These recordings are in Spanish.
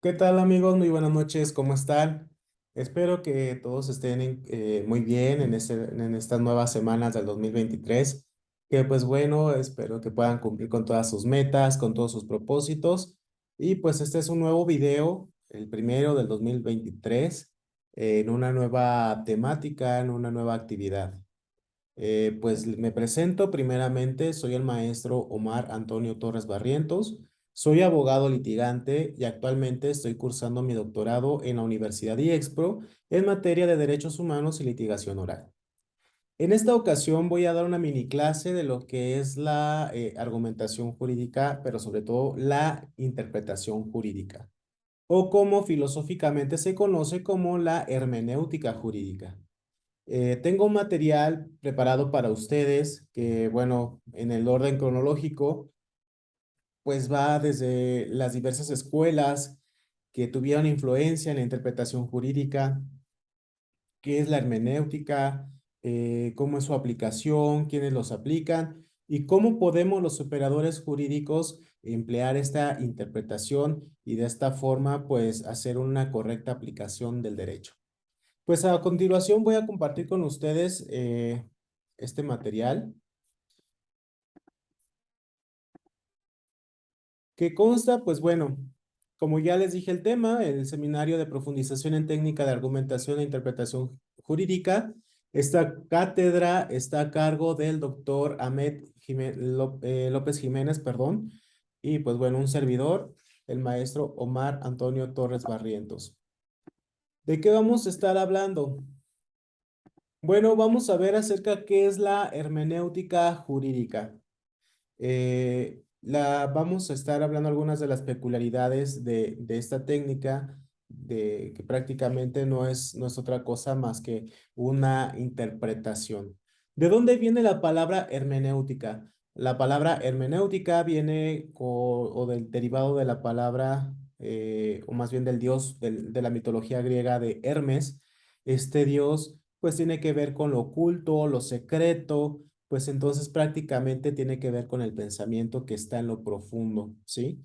¿Qué tal amigos? Muy buenas noches, ¿cómo están? Espero que todos estén muy bien en estas nuevas semanas del 2023. Que pues bueno, espero que puedan cumplir con todas sus metas, con todos sus propósitos. Y pues este es un nuevo video, el primero del 2023, en una nueva temática, en una nueva actividad. Pues me presento primeramente, soy el maestro Omar Antonio Torres Barrientos, soy abogado litigante y actualmente estoy cursando mi doctorado en la Universidad IEXPRO en materia de derechos humanos y litigación oral. En esta ocasión voy a dar una mini clase de lo que es la argumentación jurídica, pero sobre todo la interpretación jurídica, o como filosóficamente se conoce como la hermenéutica jurídica. Tengo un material preparado para ustedes que, bueno, en el orden cronológico, pues va desde las diversas escuelas que tuvieron influencia en la interpretación jurídica, qué es la hermenéutica, cómo es su aplicación, quiénes los aplican y cómo podemos los operadores jurídicos emplear esta interpretación y de esta forma, pues, hacer una correcta aplicación del derecho. Pues a continuación voy a compartir con ustedes este material que consta, pues bueno, como ya les dije el tema, el seminario de profundización en técnica de argumentación e interpretación jurídica. Esta cátedra está a cargo del doctor López Jiménez, perdón, y pues bueno, un servidor, el maestro Omar Antonio Torres Barrientos. ¿De qué vamos a estar hablando? Bueno, vamos a ver acerca de qué es la hermenéutica jurídica. Vamos a estar hablando algunas de las peculiaridades de esta técnica, de que prácticamente no es otra cosa más que una interpretación. ¿De dónde viene la palabra hermenéutica? La palabra hermenéutica viene o del derivado de la palabra, o más bien del dios de la mitología griega de Hermes. Este dios pues tiene que ver con lo oculto, lo secreto, pues entonces prácticamente tiene que ver con el pensamiento que está en lo profundo, ¿sí?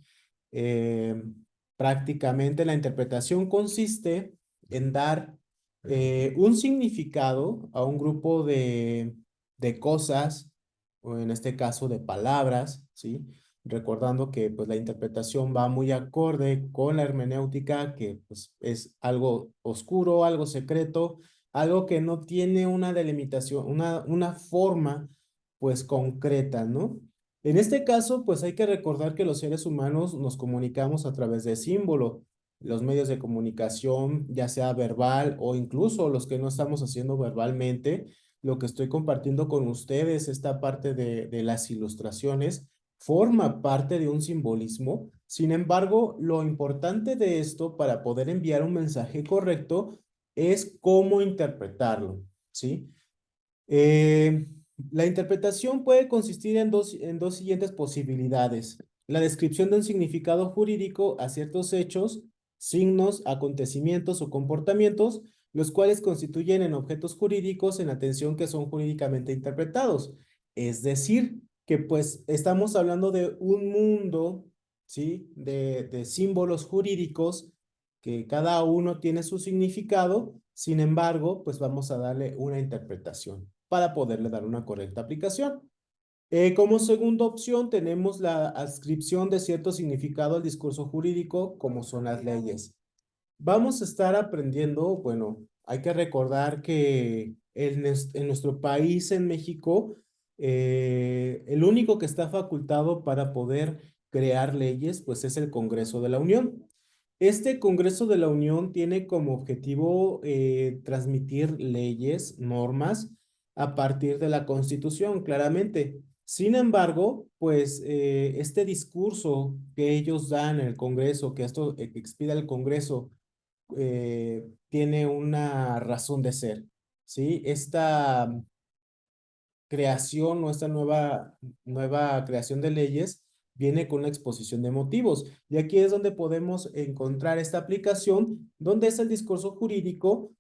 Eh, Prácticamente la interpretación consiste en dar un significado a un grupo de cosas, o en este caso de palabras, ¿sí? Recordando que pues la interpretación va muy acorde con la hermenéutica, que pues es algo oscuro, algo secreto, algo que no tiene una delimitación, una forma pues concreta, ¿no? En este caso, pues hay que recordar que los seres humanos nos comunicamos a través de símbolo. Los medios de comunicación, ya sea verbal o incluso los que no estamos haciendo verbalmente, lo que estoy compartiendo con ustedes, esta parte de las ilustraciones, forma parte de un simbolismo. Sin embargo, lo importante de esto para poder enviar un mensaje correcto es cómo interpretarlo, ¿sí? Eh, la interpretación puede consistir en dos siguientes posibilidades. La descripción de un significado jurídico a ciertos hechos, signos, acontecimientos o comportamientos, los cuales constituyen en objetos jurídicos en atención que son jurídicamente interpretados. Es decir, que pues estamos hablando de un mundo, ¿sí? De símbolos jurídicos que cada uno tiene su significado. Sin embargo, pues vamos a darle una interpretación para poderle dar una correcta aplicación. Como segunda opción tenemos la adscripción de cierto significado al discurso jurídico, como son las leyes. Vamos a estar aprendiendo, bueno, hay que recordar que en nuestro país, en México, el único que está facultado para poder crear leyes, pues es el Congreso de la Unión. Este Congreso de la Unión tiene como objetivo transmitir leyes, normas, a partir de la Constitución, claramente. Sin embargo, pues este discurso que ellos dan en el Congreso, que esto que expida el Congreso, tiene una razón de ser, ¿sí? Esta creación o esta nueva creación de leyes viene con una exposición de motivos. Y aquí es donde podemos encontrar esta aplicación, donde es el discurso jurídico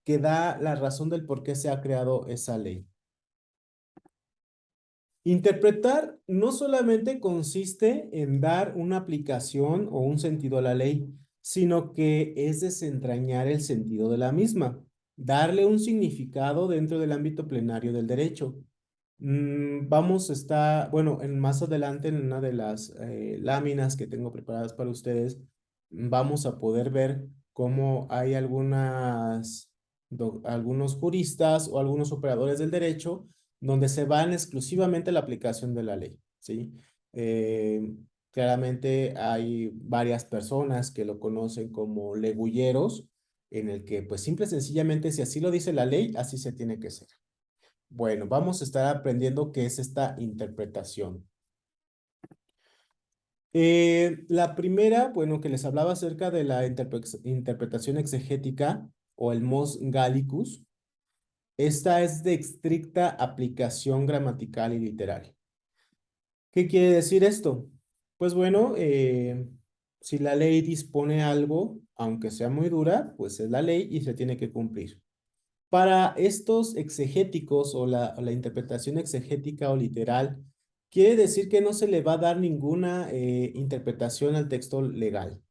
que da la razón del por qué se ha creado esa ley. Interpretar no solamente consiste en dar una aplicación o un sentido a la ley, sino que es desentrañar el sentido de la misma, darle un significado dentro del ámbito plenario del derecho. Vamos a estar, bueno, más adelante en una de las láminas que tengo preparadas para ustedes, vamos a poder ver cómo hay algunos juristas o algunos operadores del derecho donde se van exclusivamente a la aplicación de la ley, ¿sí? Eh, Claramente hay varias personas que lo conocen como legulleros, en el que pues simple y sencillamente si así lo dice la ley, así se tiene que hacer. Bueno, vamos a estar aprendiendo qué es esta interpretación. La primera, bueno, que les hablaba acerca de la interpretación exegética o el mos gallicus. Esta es de estricta aplicación gramatical y literal. ¿Qué quiere decir esto? Pues bueno, si la ley dispone algo, aunque sea muy dura, pues es la ley y se tiene que cumplir. Para estos exegéticos o la interpretación exegética o literal, quiere decir que no se le va a dar ninguna interpretación al texto legal.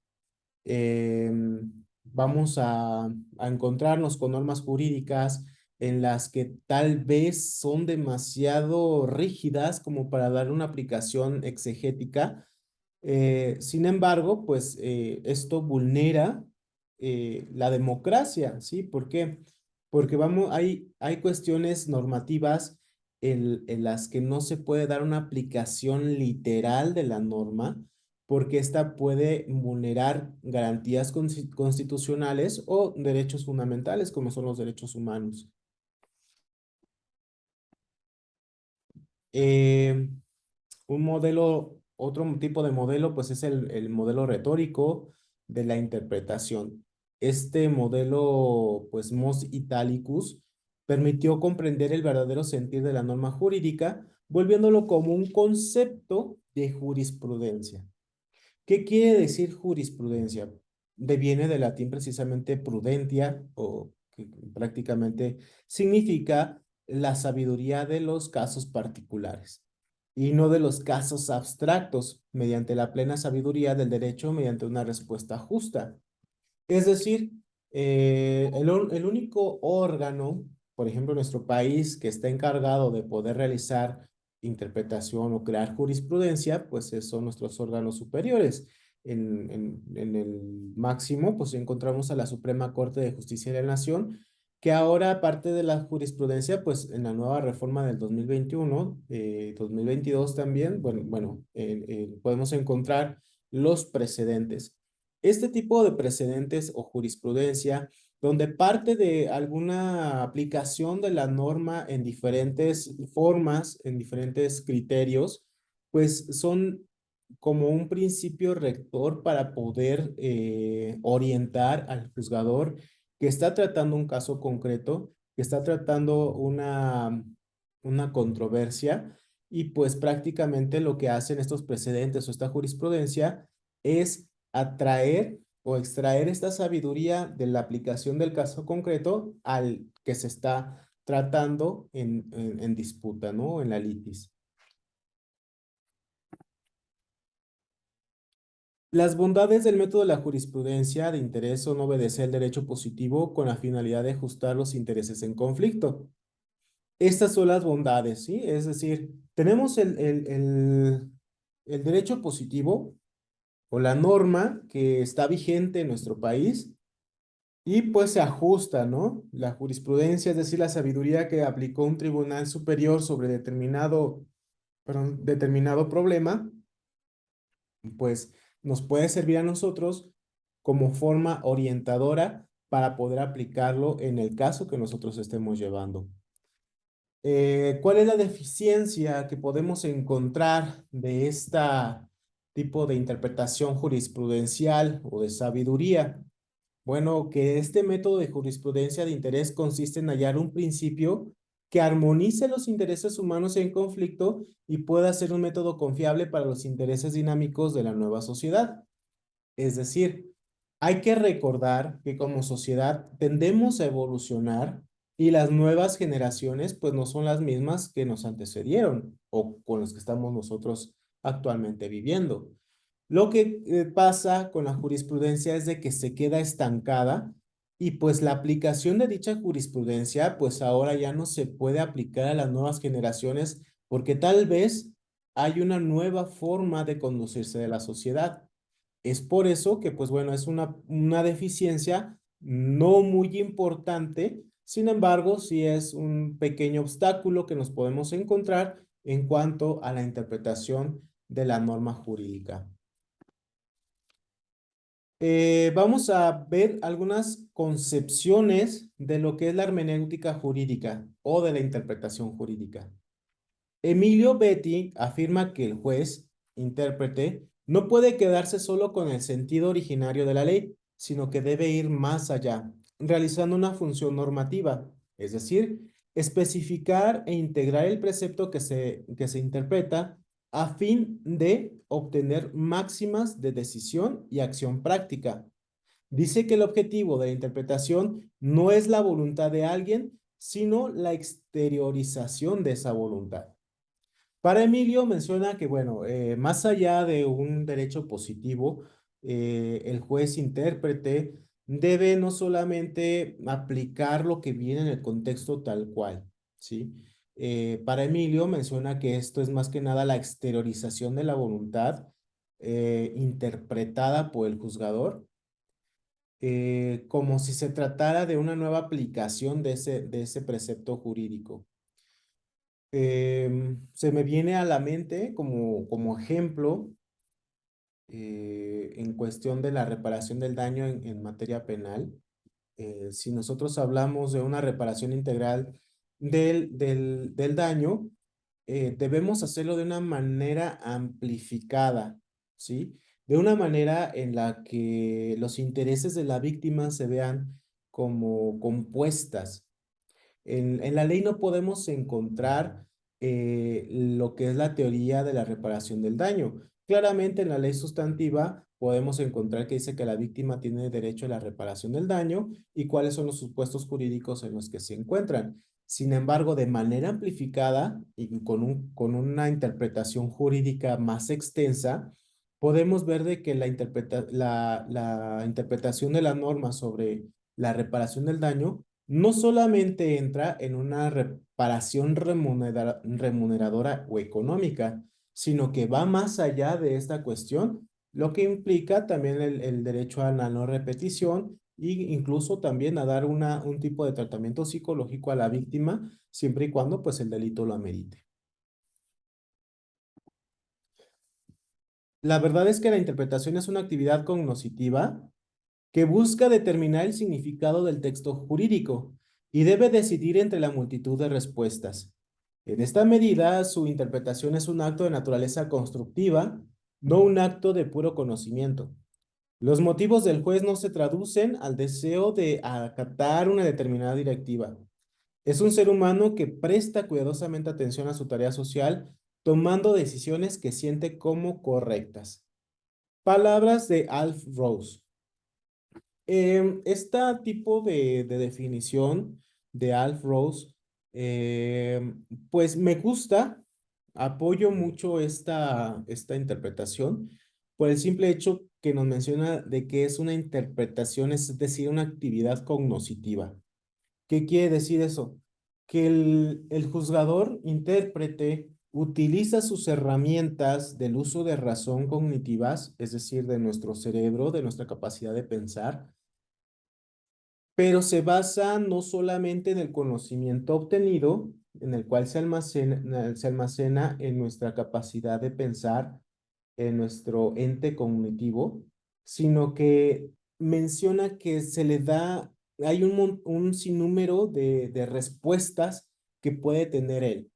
Vamos a encontrarnos con normas jurídicas en las que tal vez son demasiado rígidas como para dar una aplicación exegética. Sin embargo, pues esto vulnera la democracia, ¿sí? ¿Por qué? Porque hay cuestiones normativas en las que no se puede dar una aplicación literal de la norma, porque ésta puede vulnerar garantías constitucionales o derechos fundamentales, como son los derechos humanos. Eh, otro tipo de modelo, pues es el modelo retórico de la interpretación. Este modelo, pues Mos Italicus, permitió comprender el verdadero sentir de la norma jurídica, volviéndolo como un concepto de jurisprudencia. ¿Qué quiere decir jurisprudencia? Viene del latín precisamente prudentia, o que prácticamente significa la sabiduría de los casos particulares y no de los casos abstractos, mediante la plena sabiduría del derecho, mediante una respuesta justa. Es decir, el único órgano, por ejemplo, en nuestro país, que está encargado de poder realizar interpretación o crear jurisprudencia, pues son nuestros órganos superiores. En el máximo, pues encontramos a la Suprema Corte de Justicia de la Nación, que ahora, aparte de la jurisprudencia, pues en la nueva reforma del 2021, 2022 también, podemos encontrar los precedentes. Este tipo de precedentes o jurisprudencia, donde parte de alguna aplicación de la norma en diferentes formas, en diferentes criterios, pues son como un principio rector para poder orientar al juzgador que está tratando un caso concreto, que está tratando una controversia, y pues prácticamente lo que hacen estos precedentes o esta jurisprudencia es atraer o extraer esta sabiduría de la aplicación del caso concreto al que se está tratando en disputa, ¿no? En la litis. Las bondades del método de la jurisprudencia de interés son obedecer el derecho positivo con la finalidad de ajustar los intereses en conflicto. Estas son las bondades, ¿sí? Es decir, tenemos el derecho positivo o la norma que está vigente en nuestro país. Y pues se ajusta, ¿no? La jurisprudencia, es decir, la sabiduría que aplicó un tribunal superior sobre determinado problema, pues nos puede servir a nosotros como forma orientadora para poder aplicarlo en el caso que nosotros estemos llevando. ¿Cuál es la deficiencia que podemos encontrar de este tipo de interpretación jurisprudencial o de sabiduría? Bueno, que este método de jurisprudencia de interés consiste en hallar un principio que armonice los intereses humanos en conflicto y pueda ser un método confiable para los intereses dinámicos de la nueva sociedad. Es decir, hay que recordar que como sociedad tendemos a evolucionar y las nuevas generaciones pues no son las mismas que nos antecedieron o con las que estamos nosotros actualmente viviendo. Lo que pasa con la jurisprudencia es de que se queda estancada y pues la aplicación de dicha jurisprudencia pues ahora ya no se puede aplicar a las nuevas generaciones porque tal vez hay una nueva forma de conducirse de la sociedad. Es por eso que, pues bueno, es una deficiencia no muy importante, sin embargo, sí es un pequeño obstáculo que nos podemos encontrar en cuanto a la interpretación de la norma jurídica. Vamos a ver algunas concepciones de lo que es la hermenéutica jurídica o de la interpretación jurídica. Emilio Betti afirma que el juez, intérprete, no puede quedarse solo con el sentido originario de la ley, sino que debe ir más allá, realizando una función normativa, es decir, especificar e integrar el precepto que se interpreta a fin de obtener máximas de decisión y acción práctica. Dice que el objetivo de la interpretación no es la voluntad de alguien, sino la exteriorización de esa voluntad. Para Emilio menciona que, bueno, más allá de un derecho positivo, el juez intérprete debe no solamente aplicar lo que viene en el contexto tal cual, ¿sí? Para Emilio menciona que esto es más que nada la exteriorización de la voluntad interpretada por el juzgador, como si se tratara de una nueva aplicación de ese precepto jurídico. Se me viene a la mente como ejemplo en cuestión de la reparación del daño en materia penal. Si nosotros hablamos de una reparación integral del daño, debemos hacerlo de una manera amplificada, ¿sí? De una manera en la que los intereses de la víctima se vean como compuestas. En la ley no podemos encontrar lo que es la teoría de la reparación del daño. Claramente en la ley sustantiva podemos encontrar que dice que la víctima tiene derecho a la reparación del daño y cuáles son los supuestos jurídicos en los que se encuentran. Sin embargo, de manera amplificada y con una interpretación jurídica más extensa, podemos ver de que la interpretación de la norma sobre la reparación del daño no solamente entra en una reparación remuneradora o económica, sino que va más allá de esta cuestión, lo que implica también el derecho a la no repetición e incluso también a dar un tipo de tratamiento psicológico a la víctima, siempre y cuando pues el delito lo amerite. La verdad es que la interpretación es una actividad cognoscitiva que busca determinar el significado del texto jurídico y debe decidir entre la multitud de respuestas. En esta medida, su interpretación es un acto de naturaleza constructiva, no un acto de puro conocimiento. Los motivos del juez no se traducen al deseo de acatar una determinada directiva. Es un ser humano que presta cuidadosamente atención a su tarea social, tomando decisiones que siente como correctas. Palabras de Alf Rose. Este tipo de definición de Alf Rose, pues me gusta, apoyo mucho esta interpretación por el simple hecho que nos menciona de que es una interpretación, es decir, una actividad cognoscitiva. ¿Qué quiere decir eso? Que el juzgador intérprete utiliza sus herramientas del uso de razón cognitivas, es decir, de nuestro cerebro, de nuestra capacidad de pensar, pero se basa no solamente en el conocimiento obtenido, en el cual se almacena en nuestra capacidad de pensar, en nuestro ente cognitivo, sino que menciona que se le da, hay un sinnúmero de respuestas que puede tener él.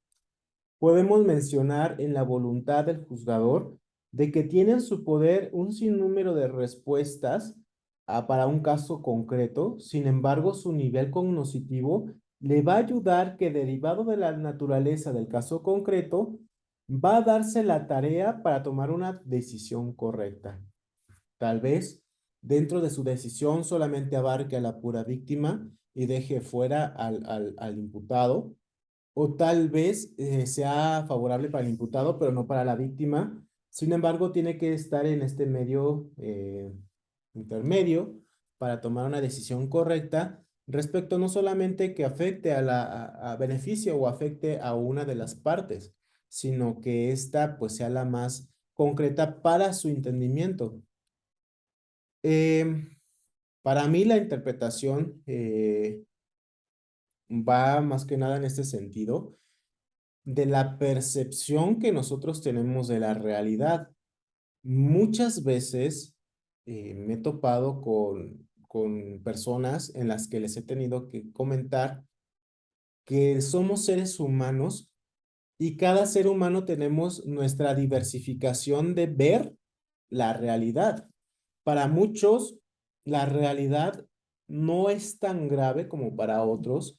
Podemos mencionar en la voluntad del juzgador de que tiene en su poder un sinnúmero de respuestas para un caso concreto. Sin embargo, su nivel cognoscitivo le va a ayudar que derivado de la naturaleza del caso concreto, va a darse la tarea para tomar una decisión correcta. Tal vez dentro de su decisión solamente abarque a la pura víctima y deje fuera al imputado, o tal vez sea favorable para el imputado, pero no para la víctima, Sin embargo, tiene que estar en este medio intermedio para tomar una decisión correcta respecto no solamente que afecte a beneficio o afecte a una de las partes, sino que ésta pues sea la más concreta para su entendimiento. Em, para mí la interpretación va más que nada en este sentido de la percepción que nosotros tenemos de la realidad. Muchas veces me he topado con personas en las que les he tenido que comentar que somos seres humanos y cada ser humano tenemos nuestra diversificación de ver la realidad. Para muchos, la realidad no es tan grave como para otros.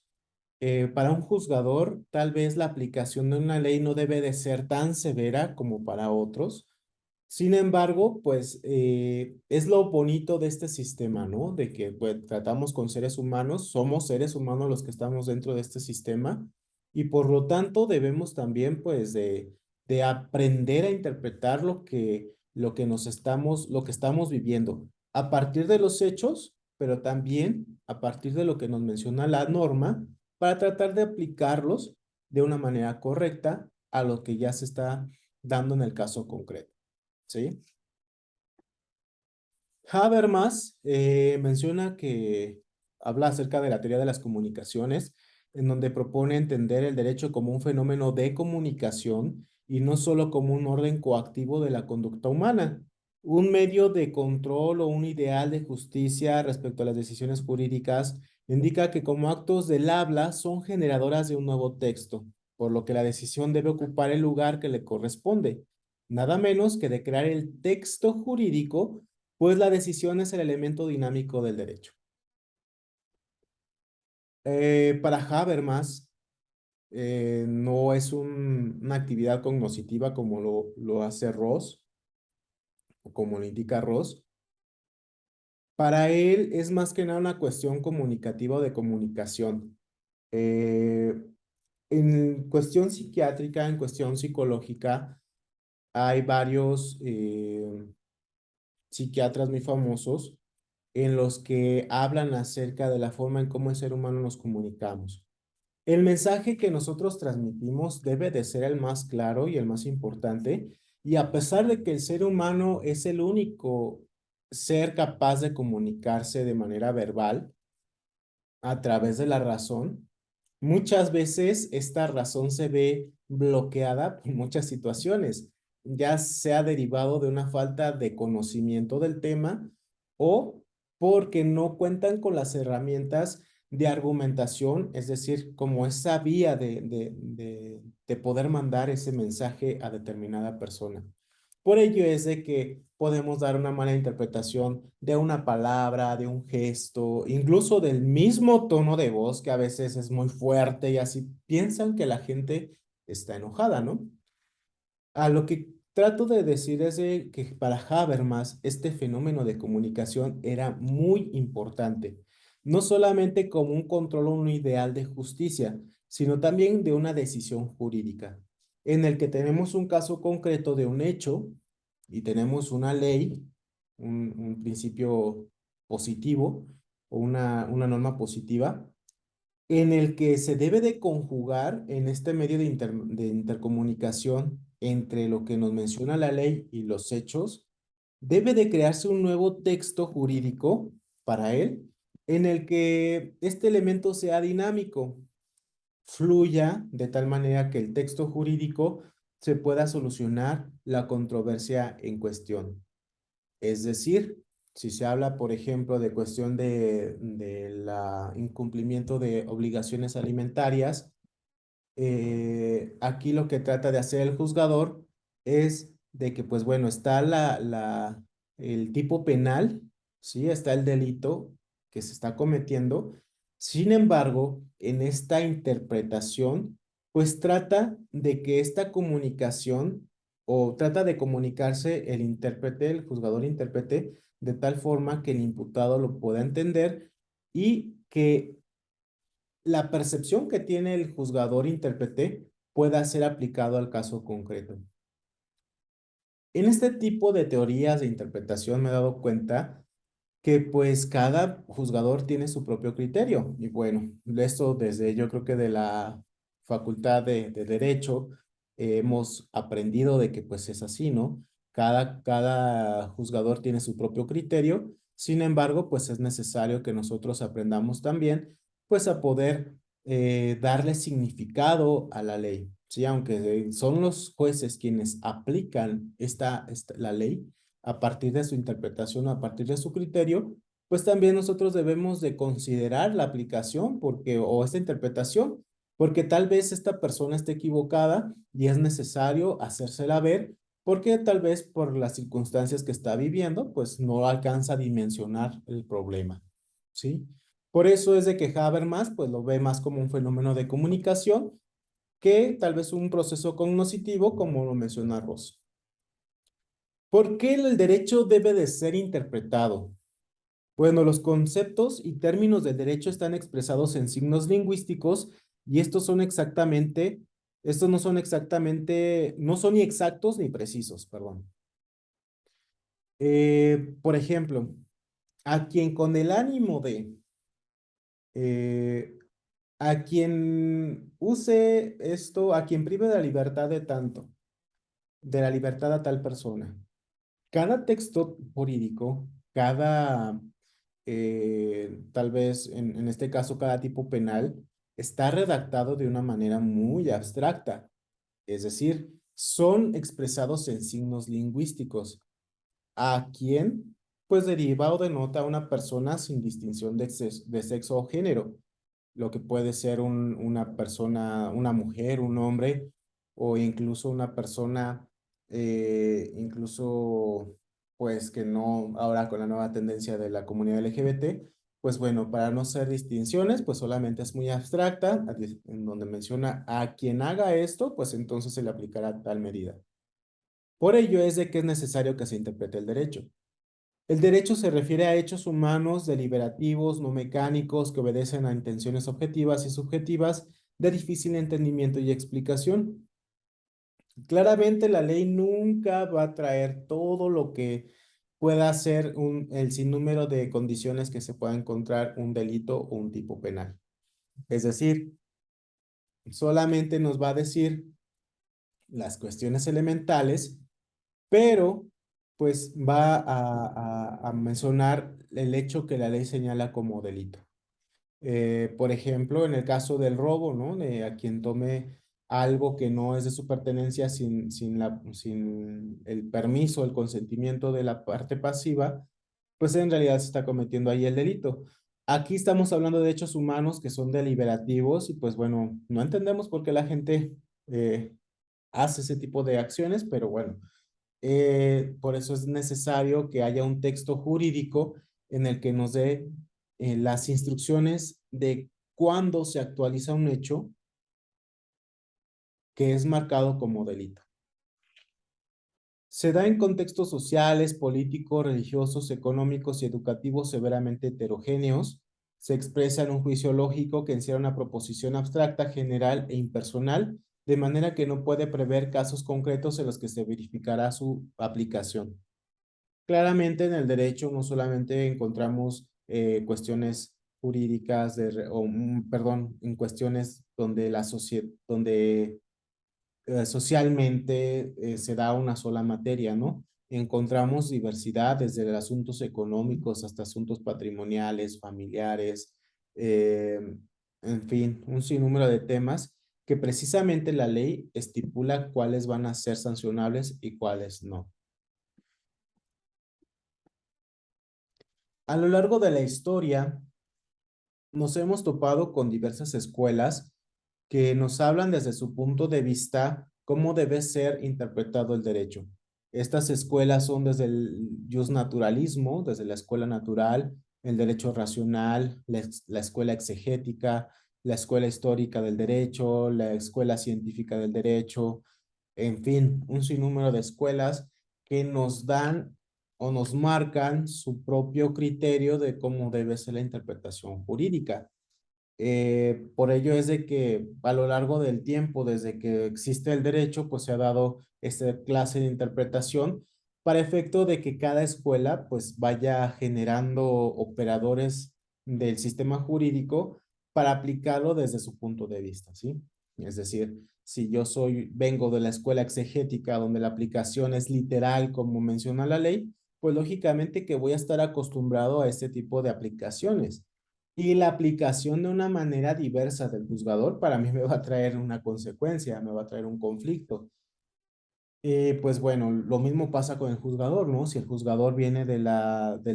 Para un juzgador, tal vez la aplicación de una ley no debe de ser tan severa como para otros. Sin embargo, pues es lo bonito de este sistema, ¿no? De que pues, tratamos con seres humanos, somos seres humanos los que estamos dentro de este sistema y por lo tanto debemos también pues de aprender a interpretar lo que estamos viviendo a partir de los hechos, pero también a partir de lo que nos menciona la norma para tratar de aplicarlos de una manera correcta a lo que ya se está dando en el caso concreto. ¿Sí? Habermas menciona que habla acerca de la teoría de las comunicaciones, en donde propone entender el derecho como un fenómeno de comunicación y no solo como un orden coactivo de la conducta humana, un medio de control o un ideal de justicia respecto a las decisiones jurídicas. Indica que como actos del habla son generadoras de un nuevo texto, por lo que la decisión debe ocupar el lugar que le corresponde, nada menos que de crear el texto jurídico, pues la decisión es el elemento dinámico del derecho. Para Habermas, no es una actividad cognoscitiva como lo hace Ross, o como lo indica Ross. Para él es más que nada una cuestión comunicativa o de comunicación. Eh, en cuestión psiquiátrica, en cuestión psicológica, hay varios psiquiatras muy famosos en los que hablan acerca de la forma en cómo el ser humano nos comunicamos. El mensaje que nosotros transmitimos debe de ser el más claro y el más importante, y a pesar de que el ser humano es el único ser capaz de comunicarse de manera verbal a través de la razón, muchas veces esta razón se ve bloqueada por muchas situaciones, ya sea derivado de una falta de conocimiento del tema o porque no cuentan con las herramientas de argumentación, es decir, como esa vía de poder mandar ese mensaje a determinada persona. Por ello es de que podemos dar una mala interpretación de una palabra, de un gesto, incluso del mismo tono de voz que a veces es muy fuerte y así piensan que la gente está enojada, ¿no? A lo que trato de decir es de que para Habermas este fenómeno de comunicación era muy importante, no solamente como un control o un ideal de justicia, sino también de una decisión jurídica, en el que tenemos un caso concreto de un hecho y tenemos una ley, un principio positivo o una norma positiva en el que se debe de conjugar en este medio de intercomunicación entre lo que nos menciona la ley y los hechos, debe de crearse un nuevo texto jurídico para él, en el que este elemento sea dinámico, fluya de tal manera que el texto jurídico se pueda solucionar la controversia en cuestión. Es decir, si se habla, por ejemplo, de cuestión de la incumplimiento de obligaciones alimentarias, aquí lo que trata de hacer el juzgador es de que, pues bueno, está el tipo penal, ¿sí? Está el delito que se está cometiendo. Sin embargo, en esta interpretación, pues trata de que esta comunicación o trata de comunicarse el intérprete, el juzgador intérprete, de tal forma que el imputado lo pueda entender y que la percepción que tiene el juzgador intérprete pueda ser aplicado al caso concreto. En este tipo de teorías de interpretación me he dado cuenta que pues cada juzgador tiene su propio criterio. Y bueno, esto desde yo creo que de la Facultad de Derecho hemos aprendido de que pues es así, ¿no? Cada juzgador tiene su propio criterio. Sin embargo, pues es necesario que nosotros aprendamos también pues a poder darle significado a la ley. Sí, aunque son los jueces quienes aplican la ley, a partir de su interpretación, a partir de su criterio, pues también nosotros debemos de considerar la aplicación o esta interpretación, porque tal vez esta persona esté equivocada y es necesario hacérsela ver, porque tal vez por las circunstancias que está viviendo, pues no alcanza a dimensionar el problema, ¿sí? Por eso es de que Habermas, pues lo ve más como un fenómeno de comunicación que tal vez un proceso cognoscitivo, como lo menciona Ross. ¿Por qué el derecho debe de ser interpretado? Bueno, los conceptos y términos del derecho están expresados en signos lingüísticos y estos no son exactamente, no son ni exactos ni precisos, perdón. Por ejemplo, a quien con el ánimo eh, a quien use esto, a quien prive de la libertad de tanto, de la libertad a tal persona. Cada texto jurídico, tal vez en este caso, cada tipo penal, está redactado de una manera muy abstracta. Es decir, son expresados en signos lingüísticos. ¿A quién? Pues deriva o denota a una persona sin distinción de sexo o género, lo que puede ser una persona, una mujer, un hombre, o incluso una persona, incluso, pues que no, ahora con la nueva tendencia de la comunidad LGBT, pues bueno, para no hacer distinciones, pues solamente es muy abstracta, en donde menciona a quien haga esto, pues entonces se le aplicará tal medida. Por ello es de que es necesario que se interprete el derecho. El derecho se refiere a hechos humanos deliberativos, no mecánicos, que obedecen a intenciones objetivas y subjetivas de difícil entendimiento y explicación. Claramente la ley nunca va a traer todo lo que pueda ser el sinnúmero de condiciones que se pueda encontrar un delito o un tipo penal. Es decir, solamente nos va a decir las cuestiones elementales, pero pues va a mencionar el hecho que la ley señala como delito. Por ejemplo, en el caso del robo, ¿no? De a quien tome algo que no es de su pertenencia sin el permiso, el consentimiento de la parte pasiva, pues en realidad se está cometiendo ahí el delito. Aquí estamos hablando de hechos humanos que son deliberativos y pues bueno, no entendemos por qué la gente hace ese tipo de acciones, pero bueno, por eso es necesario que haya un texto jurídico en el que nos dé las instrucciones de cuándo se actualiza un hecho que es marcado como delito. Se da en contextos sociales, políticos, religiosos, económicos y educativos severamente heterogéneos. Se expresa en un juicio lógico que encierra una proposición abstracta, general e impersonal, de manera que no puede prever casos concretos en los que se verificará su aplicación. Claramente en el derecho no solamente encontramos cuestiones jurídicas, perdón, en cuestiones donde socialmente se da una sola materia, ¿no? Encontramos diversidad desde los asuntos económicos hasta asuntos patrimoniales, familiares, eh, en fin, un sinnúmero de temas que precisamente la ley estipula cuáles van a ser sancionables y cuáles no. A lo largo de la historia, nos hemos topado con diversas escuelas que nos hablan desde su punto de vista cómo debe ser interpretado el derecho. Estas escuelas son desde el justnaturalismo, desde la escuela natural, el derecho racional, la escuela exegética, la escuela histórica del derecho, la escuela científica del derecho, en fin, un sinnúmero de escuelas que nos dan o nos marcan su propio criterio de cómo debe ser la interpretación jurídica. Por ello es de que a lo largo del tiempo, desde que existe el derecho, pues se ha dado esta clase de interpretación para efecto de que cada escuela pues vaya generando operadores del sistema jurídico para aplicarlo desde su punto de vista, ¿sí? Es decir, si yo vengo de la escuela exegética donde la aplicación es literal como menciona la ley, pues lógicamente que voy a estar acostumbrado a este tipo de aplicaciones. Y la aplicación de una manera diversa del juzgador para mí me va a traer una consecuencia, me va a traer un conflicto. Pues bueno, lo mismo pasa con el juzgador, ¿no? Si el juzgador viene del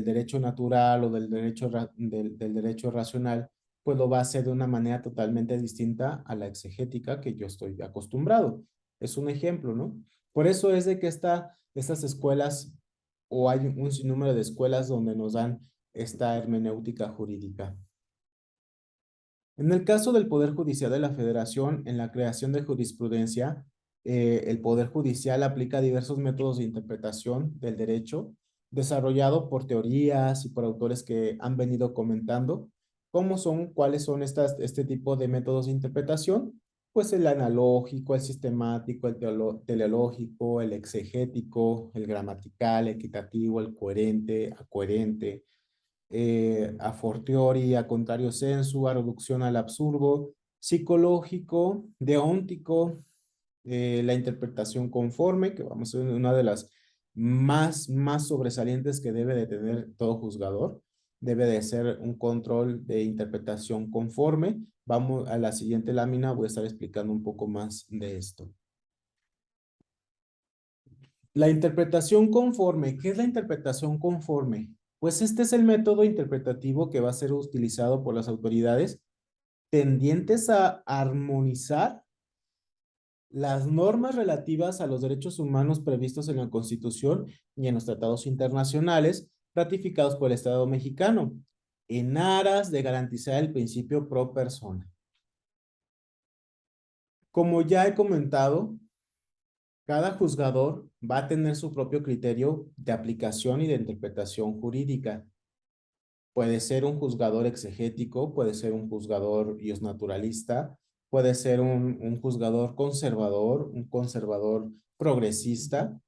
derecho natural o del derecho racional, pues lo va a hacer de una manera totalmente distinta a la exegética que yo estoy acostumbrado. Es un ejemplo, ¿no? Por eso es de que estas escuelas, o hay un sinnúmero de escuelas donde nos dan esta hermenéutica jurídica. En el caso del Poder Judicial de la Federación, en la creación de jurisprudencia, el Poder Judicial aplica diversos métodos de interpretación del derecho, desarrollado por teorías y por autores que han venido comentando. ¿Cuáles son este tipo de métodos de interpretación? Pues el analógico, el sistemático, el teleológico, el exegético, el gramatical, equitativo, el coherente, acoherente, a fortiori, a contrario sensu, a reducción al absurdo, psicológico, deóntico, la interpretación conforme, que vamos a ver una de las más sobresalientes que debe de tener todo juzgador. Debe de ser un control de interpretación conforme. Vamos a la siguiente lámina, voy a estar explicando un poco más de esto. La interpretación conforme. ¿Qué es la interpretación conforme? Pues este es el método interpretativo que va a ser utilizado por las autoridades tendientes a armonizar las normas relativas a los derechos humanos previstos en la Constitución y en los tratados internacionales ratificados por el Estado mexicano, en aras de garantizar el principio pro persona. Como ya he comentado, cada juzgador va a tener su propio criterio de aplicación y de interpretación jurídica. Puede ser un juzgador exegético, puede ser un juzgador naturalista, puede ser un juzgador conservador, un conservador progresista,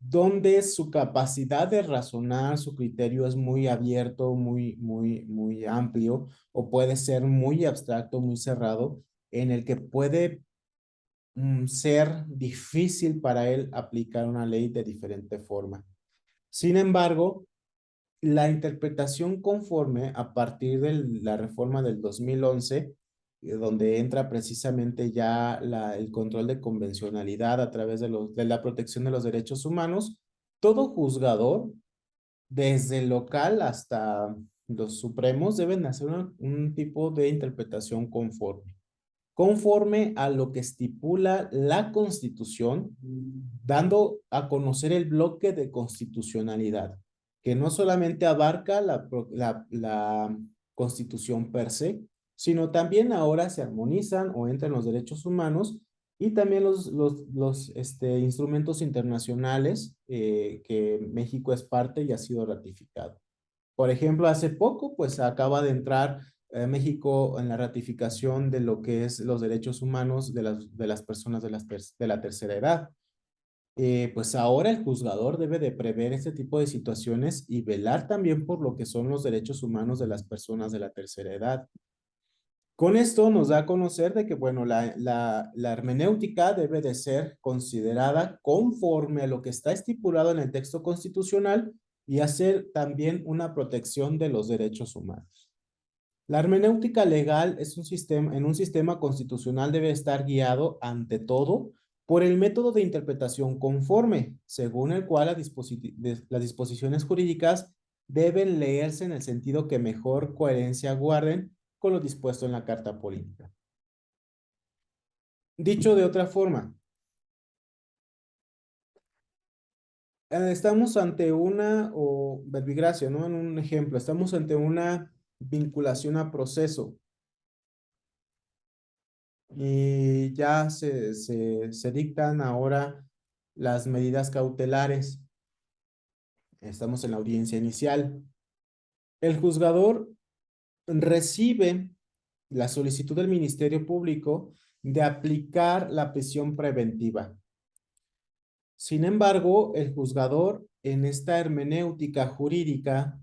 donde su capacidad de razonar, su criterio es muy abierto, muy amplio, o puede ser muy abstracto, muy cerrado, en el que puede ser difícil para él aplicar una ley de diferente forma. Sin embargo, la interpretación conforme a partir de la reforma del 2011, donde entra precisamente ya el control de convencionalidad a través de la protección de los derechos humanos, todo juzgador, desde el local hasta los supremos, deben hacer un tipo de interpretación conforme a lo que estipula la Constitución, dando a conocer el bloque de constitucionalidad, que no solamente abarca la Constitución per se, sino también ahora se armonizan o entran los derechos humanos y también los instrumentos internacionales que México es parte y ha sido ratificado. Por ejemplo, hace poco, pues acaba de entrar México en la ratificación de lo que es los derechos humanos de las personas de la tercera edad. Pues ahora el juzgador debe de prever este tipo de situaciones y velar también por lo que son los derechos humanos de las personas de la tercera edad. Con esto nos da a conocer de que, bueno, la hermenéutica debe de ser considerada conforme a lo que está estipulado en el texto constitucional y hacer también una protección de los derechos humanos. La hermenéutica legal en un sistema constitucional debe estar guiado ante todo por el método de interpretación conforme, según el cual las disposiciones jurídicas deben leerse en el sentido que mejor coherencia guarden con lo dispuesto en la Carta Política. Dicho de otra forma, estamos ante o verbigracia, ¿no? En un ejemplo, estamos ante una vinculación a proceso y ya se dictan ahora las medidas cautelares. Estamos en la audiencia inicial. El juzgador recibe la solicitud del Ministerio Público de aplicar la prisión preventiva. Sin embargo, el juzgador en esta hermenéutica jurídica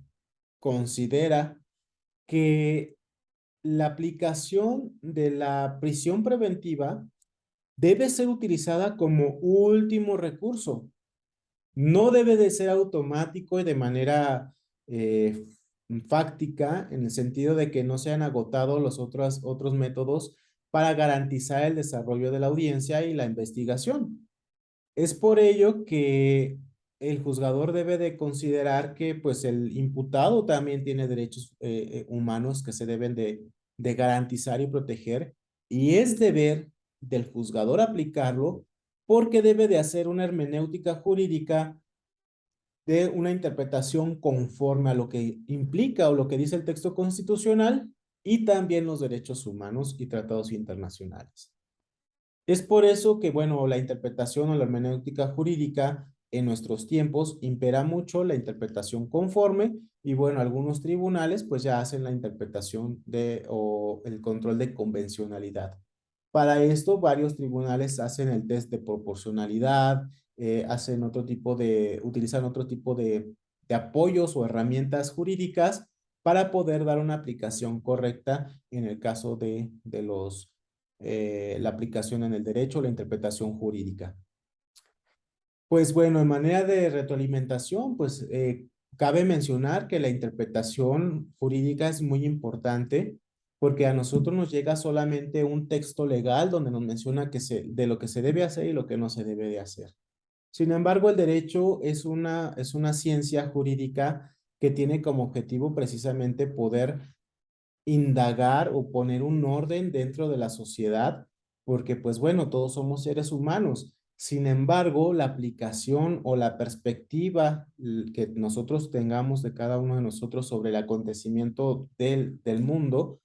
considera que la aplicación de la prisión preventiva debe ser utilizada como último recurso. No debe de ser automático y de manera fáctica, en el sentido de que no se han agotado los otros métodos para garantizar el desarrollo de la audiencia y la investigación. Es por ello que el juzgador debe de considerar que pues el imputado también tiene derechos humanos que se deben de garantizar y proteger, y es deber del juzgador aplicarlo porque debe de hacer una hermenéutica jurídica de una interpretación conforme a lo que implica o lo que dice el texto constitucional y también los derechos humanos y tratados internacionales. Es por eso que, bueno, la interpretación o la hermenéutica jurídica en nuestros tiempos impera mucho la interpretación conforme, y bueno, algunos tribunales pues ya hacen la interpretación o el control de convencionalidad. Para esto, varios tribunales hacen el test de proporcionalidad, utilizan otro tipo de apoyos o herramientas jurídicas para poder dar una aplicación correcta en el caso de la aplicación en el derecho, la interpretación jurídica. Pues bueno, en manera de retroalimentación, pues cabe mencionar que la interpretación jurídica es muy importante porque a nosotros nos llega solamente un texto legal donde nos menciona de lo que se debe hacer y lo que no se debe de hacer. Sin embargo, el derecho es una ciencia jurídica que tiene como objetivo precisamente poder indagar o poner un orden dentro de la sociedad, porque pues bueno, todos somos seres humanos. Sin embargo, la aplicación o la perspectiva que nosotros tengamos de cada uno de nosotros sobre el acontecimiento del mundo,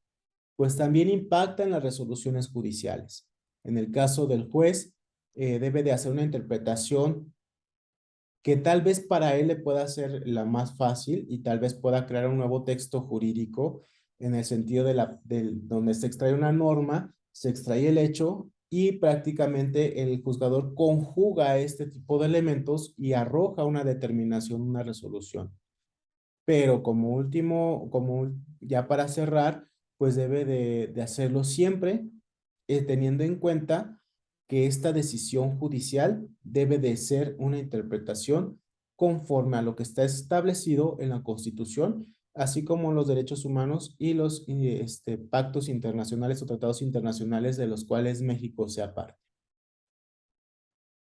pues también impacta en las resoluciones judiciales. En el caso del juez, debe de hacer una interpretación que tal vez para él le pueda ser la más fácil y tal vez pueda crear un nuevo texto jurídico en el sentido donde se extrae una norma, se extrae el hecho y prácticamente el juzgador conjuga este tipo de elementos y arroja una determinación, una resolución. Pero como último, ya para cerrar, pues debe de hacerlo siempre teniendo en cuenta que esta decisión judicial debe de ser una interpretación conforme a lo que está establecido en la Constitución, así como los derechos humanos y los pactos internacionales o tratados internacionales de los cuales México sea parte.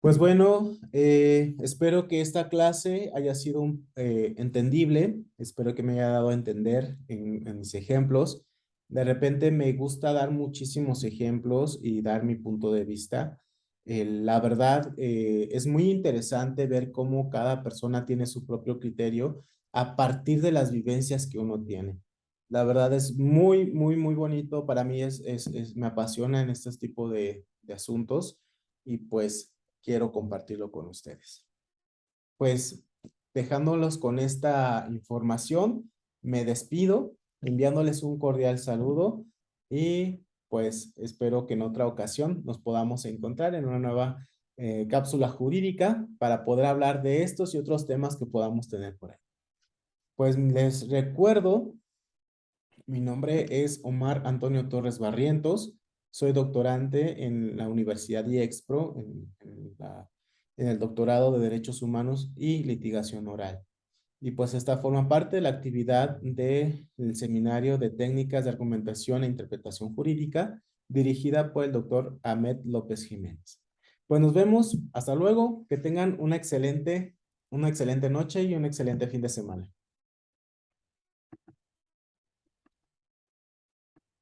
Pues bueno, espero que esta clase haya sido entendible, espero que me haya dado a entender en mis ejemplos. De repente me gusta dar muchísimos ejemplos y dar mi punto de vista. La verdad, es muy interesante ver cómo cada persona tiene su propio criterio a partir de las vivencias que uno tiene. La verdad es muy, muy, muy bonito. Para mí me apasiona en este tipo de asuntos y pues quiero compartirlo con ustedes. Pues dejándolos con esta información, me despido, enviándoles un cordial saludo y pues espero que en otra ocasión nos podamos encontrar en una nueva cápsula jurídica para poder hablar de estos y otros temas que podamos tener por ahí. Pues les recuerdo, mi nombre es Omar Antonio Torres Barrientos. Soy doctorante en la Universidad IEXPRO, en el doctorado de Derechos Humanos y Litigación Oral. Y pues esta forma parte de la actividad del Seminario de Técnicas de Argumentación e Interpretación Jurídica, dirigida por el doctor Ahmed López Jiménez. Pues nos vemos, hasta luego, que tengan una excelente noche y un excelente fin de semana.